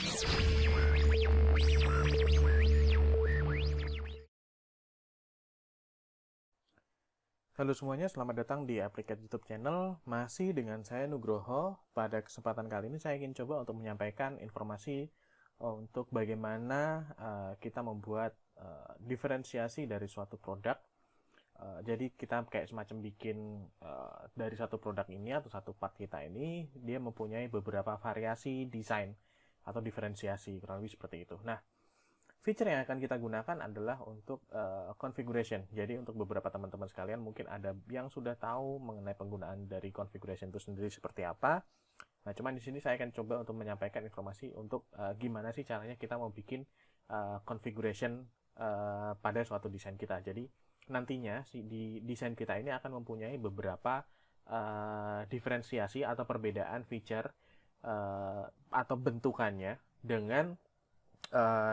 Halo semuanya, selamat datang di Applicat YouTube Channel. Masih dengan saya Nugroho. Pada kesempatan kali ini saya ingin coba untuk menyampaikan informasi untuk bagaimana kita membuat diferensiasi dari suatu produk. Jadi kita kayak semacam bikin dari satu produk ini atau satu part kita ini, dia mempunyai beberapa variasi desain atau diferensiasi, kurang lebih seperti itu. Nah, feature yang akan kita gunakan adalah untuk configuration. Jadi untuk beberapa teman-teman sekalian mungkin ada yang sudah tahu mengenai penggunaan dari configuration itu sendiri seperti apa. Nah, cuman di sini saya akan coba untuk menyampaikan informasi untuk gimana sih caranya kita mau bikin configuration pada suatu desain kita. Jadi nantinya di desain kita ini akan mempunyai beberapa diferensiasi atau perbedaan feature atau bentukannya dengan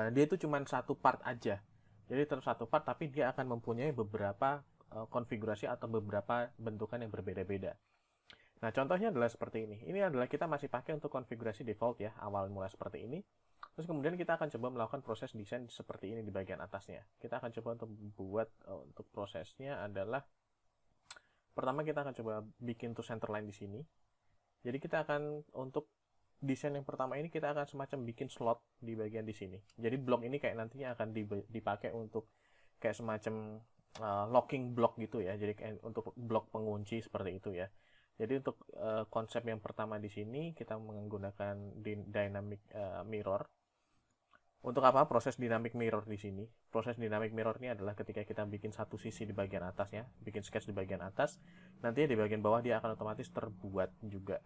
dia itu cuma satu part aja. Jadi terus satu part, tapi dia akan mempunyai beberapa konfigurasi atau beberapa bentukan yang berbeda-beda. Nah, contohnya adalah seperti ini. Ini adalah kita masih pakai untuk konfigurasi default ya, awal mulai seperti ini. Terus kemudian kita akan coba melakukan proses desain seperti ini di bagian atasnya. Kita akan coba untuk buat untuk prosesnya adalah pertama kita akan coba bikin tuh center line di sini. Jadi kita akan untuk desain yang pertama ini kita akan semacam bikin slot di bagian di sini. Jadi blok ini kayak nantinya akan dipakai untuk kayak semacam locking block gitu ya. Jadi kayak untuk blok pengunci seperti itu ya. Jadi untuk konsep yang pertama di sini kita menggunakan dynamic mirror. Untuk apa proses dynamic mirror di sini? Proses dynamic mirror ini adalah ketika kita bikin satu sisi di bagian atasnya, bikin sketch di bagian atas, nantinya di bagian bawah dia akan otomatis terbuat juga.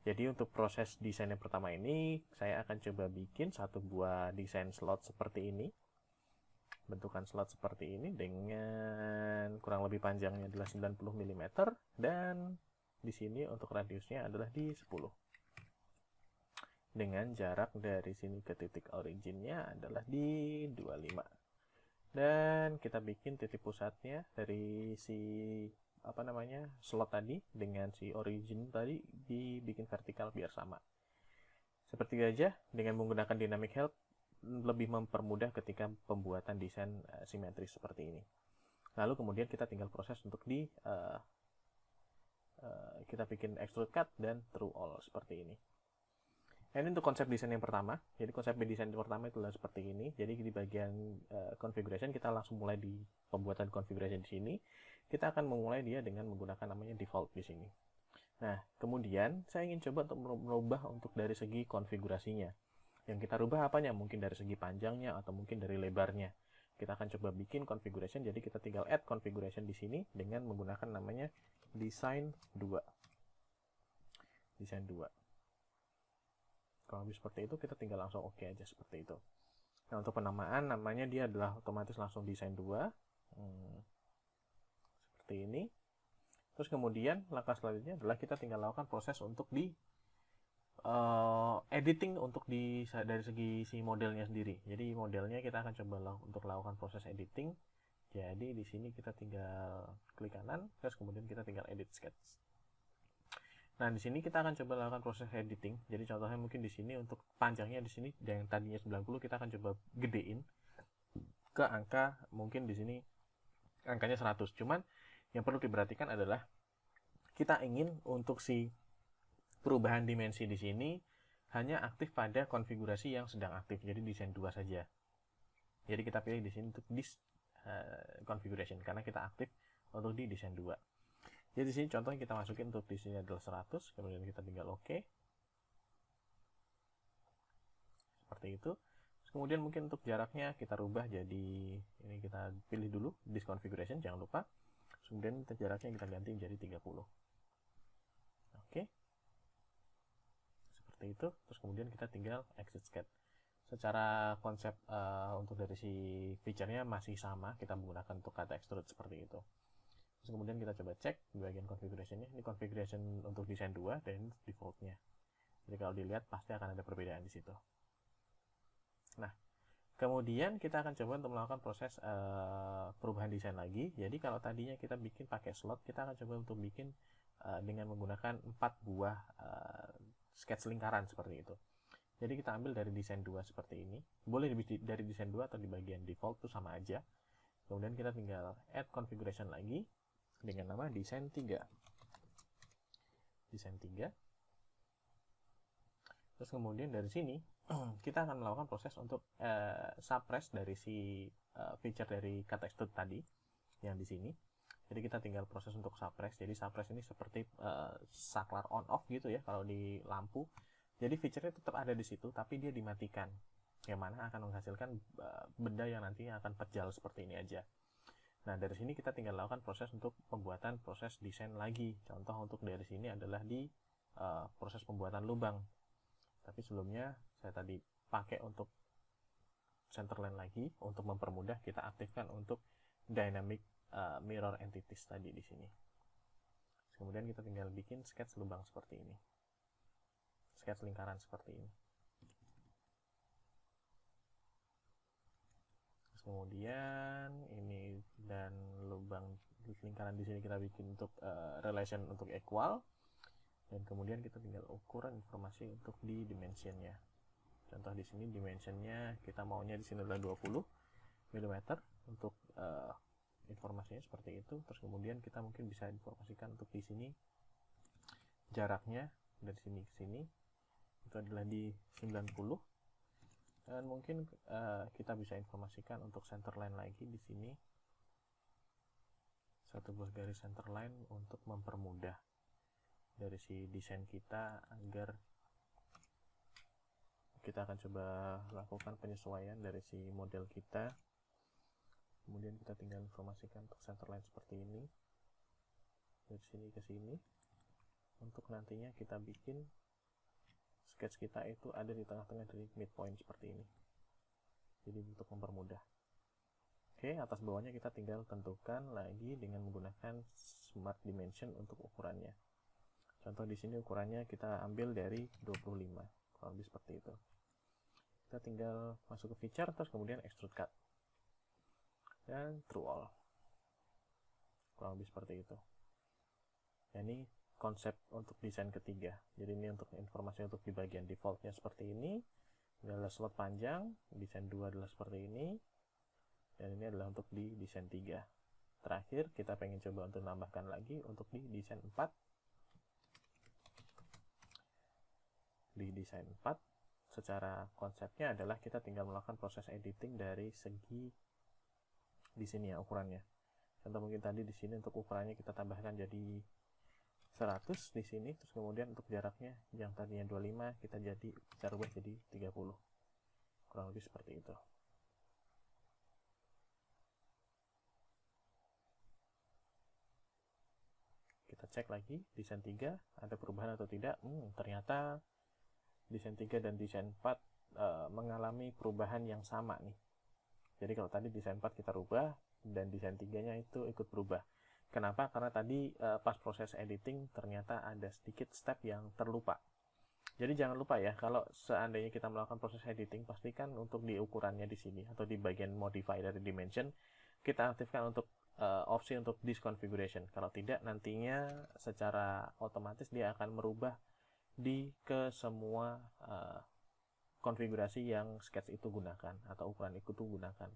Jadi untuk proses desain yang pertama ini, saya akan coba bikin satu buah desain slot seperti ini. Bentukan slot seperti ini dengan kurang lebih panjangnya adalah 90 mm dan di sini untuk radiusnya adalah di 10. Dengan jarak dari sini ke titik originnya adalah di 25. Dan kita bikin titik pusatnya dari si slot tadi dengan si origin tadi dibikin vertikal biar sama. Seperti aja dengan menggunakan dynamic help lebih mempermudah ketika pembuatan desain simetris seperti ini. Lalu kemudian kita tinggal proses untuk kita bikin extrude cut dan through all seperti ini. Nah, ini untuk konsep desain yang pertama. Jadi konsep desain yang pertama itu adalah seperti ini. Jadi di bagian configuration kita langsung mulai di pembuatan configuration di sini. Kita akan memulai dia dengan menggunakan namanya default di sini. Nah, kemudian saya ingin coba untuk merubah untuk dari segi konfigurasinya. Yang kita rubah apanya? Mungkin dari segi panjangnya atau mungkin dari lebarnya. Kita akan coba bikin configuration. Jadi kita tinggal add configuration di sini dengan menggunakan namanya design 2. Design 2. Kalau lebih seperti itu, kita tinggal langsung oke aja seperti itu. Nah, untuk penamaan, namanya dia adalah otomatis langsung desain 2. Seperti ini. Terus kemudian, langkah selanjutnya adalah kita tinggal lakukan proses untuk di editing untuk dari segi si modelnya sendiri. Jadi modelnya kita akan coba untuk lakukan proses editing. Jadi di sini kita tinggal klik kanan, terus kemudian kita tinggal edit sketch. Nah, di sini kita akan coba lakukan proses editing. Jadi contohnya mungkin di sini untuk panjangnya di sini yang tadinya 90 kita akan coba gedein ke angka mungkin di sini angkanya 100. Cuman yang perlu diperhatikan adalah kita ingin untuk si perubahan dimensi di sini hanya aktif pada konfigurasi yang sedang aktif. Jadi desain 2 saja. Jadi kita pilih di sini untuk this configuration karena kita aktif untuk di desain 2. Jadi di sini contohnya kita masukin untuk di sini adalah 100, kemudian kita tinggal oke. Seperti itu. Terus kemudian mungkin untuk jaraknya kita rubah jadi ini kita pilih dulu this configuration, jangan lupa. Terus kemudian jaraknya kita ganti menjadi 30. Oke. Seperti itu. Terus kemudian kita tinggal exit sketch. Secara konsep untuk dari si feature-nya masih sama, kita menggunakan untuk kata extrude seperti itu. Terus kemudian kita coba cek di bagian configuration-nya. Ini configuration untuk desain 2 dan default-nya. Jadi kalau dilihat pasti akan ada perbedaan di situ. Nah, kemudian kita akan coba untuk melakukan proses perubahan desain lagi. Jadi kalau tadinya kita bikin pakai slot, kita akan coba untuk bikin dengan menggunakan 4 buah sketch lingkaran seperti itu. Jadi kita ambil dari desain 2 seperti ini. Boleh dari desain 2 atau di bagian default itu sama aja. Kemudian kita tinggal add configuration lagi dengan nama desain 3. Desain 3. Terus kemudian dari sini kita akan melakukan proses untuk suppress dari si feature dari cut extrude tadi yang di sini. Jadi kita tinggal proses untuk suppress. Jadi suppress ini seperti saklar on off gitu ya kalau di lampu. Jadi feature-nya tetap ada di situ, tapi dia dimatikan. Yang mana akan menghasilkan benda yang nantinya akan pejal seperti ini aja. Nah, dari sini kita tinggal lakukan proses untuk pembuatan proses desain lagi. Contoh untuk dari sini adalah di proses pembuatan lubang. Tapi sebelumnya saya tadi pakai untuk centerline lagi. Untuk mempermudah, kita aktifkan untuk dynamic mirror entities tadi di sini. Kemudian kita tinggal bikin sketch lubang seperti ini. Sketch lingkaran seperti ini. Terus kemudian ini dan lubang lingkaran di sini kita bikin untuk relation untuk equal, dan kemudian kita tinggal ukuran informasi untuk di dimensionnya. Contoh di sini dimensionnya kita maunya di sini adalah 20 mm untuk informasinya seperti itu. Terus kemudian kita mungkin bisa informasikan untuk di sini jaraknya dari sini ke sini itu adalah di 90, dan mungkin kita bisa informasikan untuk centerline lagi di sini satu buah garis centerline untuk mempermudah dari si desain kita agar kita akan coba lakukan penyesuaian dari si model kita. Kemudian kita tinggal informasikan untuk centerline seperti ini dari sini ke sini untuk nantinya kita bikin sketch kita itu ada di tengah-tengah dari midpoint seperti ini. Jadi untuk mempermudah. Oke, atas bawahnya kita tinggal tentukan lagi dengan menggunakan smart dimension untuk ukurannya. Contoh di sini ukurannya kita ambil dari 25, kurang lebih seperti itu. Kita tinggal masuk ke feature, terus kemudian extrude cut dan true all, kurang lebih seperti itu. Nah, ini konsep untuk desain ketiga. Jadi ini untuk informasi untuk di bagian defaultnya seperti ini. Ini adalah slot panjang, desain 2 adalah seperti ini, dan ini adalah untuk di desain 3. Terakhir kita pengen coba untuk menambahkan lagi untuk di desain 4. Di desain 4 secara konsepnya adalah kita tinggal melakukan proses editing dari segi di sini ya ukurannya. Contoh mungkin tadi di sini untuk ukurannya kita tambahkan jadi 100 di sini, terus kemudian untuk jaraknya yang tadinya 25 kita rubah jadi 30. Kurang lebih seperti itu. Kita cek lagi desain 3 ada perubahan atau tidak. Ternyata desain 3 dan desain 4 mengalami perubahan yang sama nih. Jadi kalau tadi desain 4 kita rubah dan desain 3-nya itu ikut berubah. Kenapa? Karena tadi pas proses editing ternyata ada sedikit step yang terlupa. Jadi jangan lupa ya, kalau seandainya kita melakukan proses editing, pastikan untuk di ukurannya di sini atau di bagian modify dari dimension kita aktifkan untuk opsi untuk disconfiguration. Kalau tidak, nantinya secara otomatis dia akan merubah ke semua konfigurasi yang sketch itu gunakan atau ukuran itu gunakan.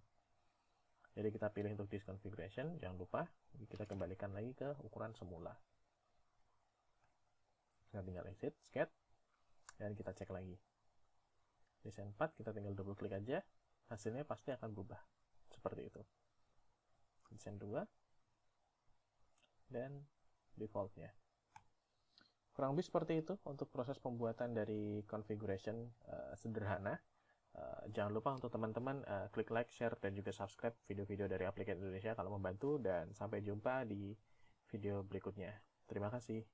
Jadi kita pilih untuk disconfiguration, jangan lupa kita kembalikan lagi ke ukuran semula. Kita tinggal exit, sketch, dan kita cek lagi. Desain 4 kita tinggal double klik aja, hasilnya pasti akan berubah. Seperti itu. Desain 2, dan defaultnya. Kurang lebih seperti itu untuk proses pembuatan dari configuration sederhana. Jangan lupa untuk teman-teman klik like, share, dan juga subscribe video-video dari Applicat Indonesia kalau membantu, dan sampai jumpa di video berikutnya. Terima kasih.